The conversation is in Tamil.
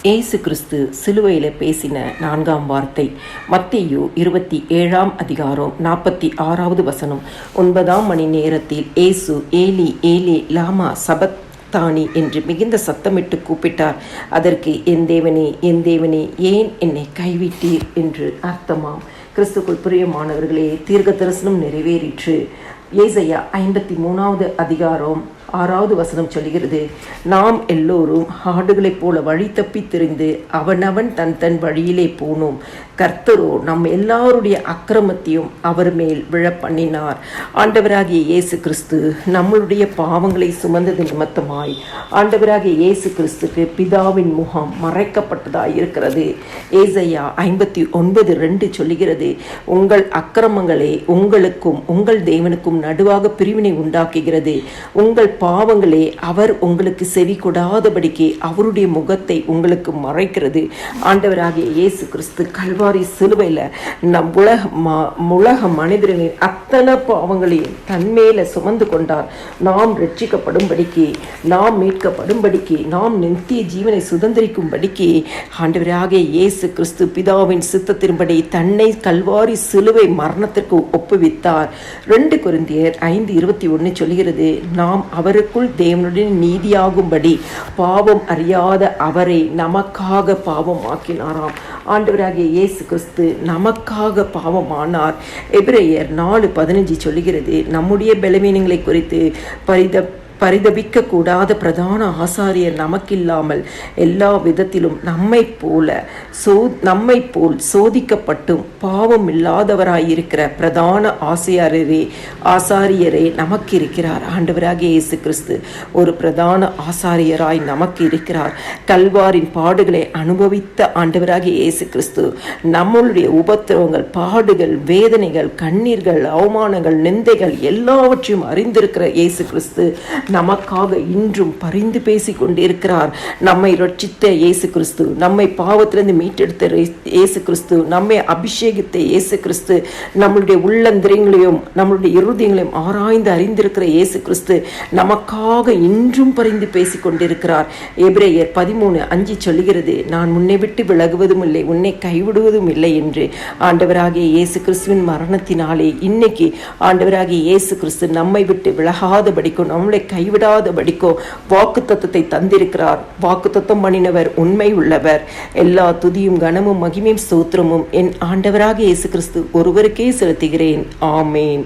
இயேசு கிறிஸ்து சிலுவையில் பேசின 4ஆம் வார்த்தை மத்தேயு 27ஆம் அதிகாரம் 46வது வசனம். 9ஆம் மணி நேரத்தில் இயேசு ஏலி ஏலி லாமா சபக்தானி என்று மிகுந்த சத்தமிட்டு கூப்பிட்டார். அதற்கு என் தேவனே என் தேவனே ஏன் என்னை கைவிட்டீர் என்று அர்த்தமாம். கிறிஸ்துக்குள் பிரியமானவர்களே, தீர்க்க தரிசனம் நிறைவேறிற்று. ஏசாயா 53வது அதிகாரம் 6வது வசனம் சொல்கிறது, நாம் எல்லோரும் ஆடுகளைப் போல வழி தப்பி திரிந்து அவனவன் தன் தன் வழியிலே போனோம். கர்த்தரோ நம் எல்லாருடைய அக்கிரமத்தையும் அவர் மேல் விழ பண்ணினார். ஆண்டவராகிய இயேசு கிறிஸ்து நம்மளுடைய பாவங்களை சுமந்தது நிமித்தமாய் ஆண்டவராகிய இயேசு கிறிஸ்துக்கு பிதாவின் முகம் மறைக்கப்பட்டதாய் இருக்கிறது. ஏசாயா 59:2 சொல்லுகிறது, உங்கள் அக்கிரமங்களே உங்களுக்கும் உங்கள் தேவனுக்கும் நடுவாக பிரிவினை உண்டாக்குகிறது. உங்கள் பாவங்களே அவர் உங்களுக்கு செவி கொடாதபடிக்கு அவருடைய முகத்தை உங்களுக்கு மறைக்கிறது. ஆண்டவராகிய இயேசு கிறிஸ்து கல்வாரி சிலுவையில் நம் உலக மனிதர்களின் அத்தனை பாவங்களையும் தன்மேல சுமந்து கொண்டார். நாம் ரட்சிக்கப்படும்படிக்கு, நாம் மீட்கப்படும்படிக்கு, நாம் நித்திய ஜீவனை சுதந்திரிக்கும்படிக்கு ஆண்டவராகிய இயேசு கிறிஸ்து பிதாவின் சித்தத்தின்படி தன்னை கல்வாரி சிலுவை மரணத்திற்கு ஒப்புவித்தார். 2 கொரிந்தியர் 5:21 சொல்கிறது, நாம் அவருக்குள் தேவனுடைய நீதியாகும்படி பாவம் அறியாத அவரை நமக்காக பாவமாக்கினாராம். ஆண்டவராகிய இயேசு கிறிஸ்து நமக்காக பாவமானார். எபிரேயர் 4:15 சொல்லுகிறது, நம்முடைய பலவீனங்களை குறித்து பரிதபிக்க கூடாத பிரதான ஆசாரியர் நமக்கில்லாமல் எல்லா விதத்திலும் நம்மை போல் சோதிக்கப்பட்டும் பாவம் இல்லாதவராயிருக்கிற பிரதான ஆசாரியரே நமக்கு இருக்கிறார். ஆண்டவராகிய இயேசு கிறிஸ்து ஒரு பிரதான ஆசாரியராய் நமக்கு இருக்கிறார். கல்வாரின் பாடுகளை அனுபவித்த ஆண்டவராகிய இயேசு கிறிஸ்து நம்மளுடைய உபத்திரவங்கள், பாடுகள், வேதனைகள், கண்ணீர்கள், அவமானங்கள், நிந்தைகள் எல்லாவற்றையும் அறிந்திருக்கிற இயேசு கிறிஸ்து நமக்காக இன்றும் பரிந்து பேசி கொண்டிருக்கிறார். நம்மை ரட்சித்த இயேசு கிறிஸ்து, நம்மை பாவத்திலிருந்து மீட்டெடுத்த இயேசு கிறிஸ்து, நம்மை அபிஷேகித்த இயேசு கிறிஸ்து, நம்மளுடைய உள்ளந்திரியங்களையும் நம்மளுடைய இருதயங்களையும் ஆராய்ந்து அறிந்திருக்கிற இயேசு கிறிஸ்து நமக்காக இன்றும் பரிந்து பேசி கொண்டிருக்கிறார். எபிரேயர் 13:5 சொல்லுகிறது, நான் உன்னை விட்டு விலகுவதும் இல்லை, உன்னை கைவிடுவதும் இல்லை என்று. ஆண்டவராகிய இயேசு கிறிஸ்துவின் மரணத்தினாலே இன்னைக்கு ஆண்டவராகிய இயேசு கிறிஸ்து நம்மை விட்டு விலகாதபடிக்கும் நம்மளை கைவிடாதபடிக்கோ வாக்குத்தத்தத்தை தந்திருக்கிறார். வாக்குத்தத்தம் பண்ணினவர் உண்மை உள்ளவர். எல்லா துதியும் கனமும் மகிமையும் ஸ்தோத்திரமும் என் ஆண்டவராகிய இயேசு கிறிஸ்து ஒருவருக்கே செலுத்துகிறேன். ஆமேன்.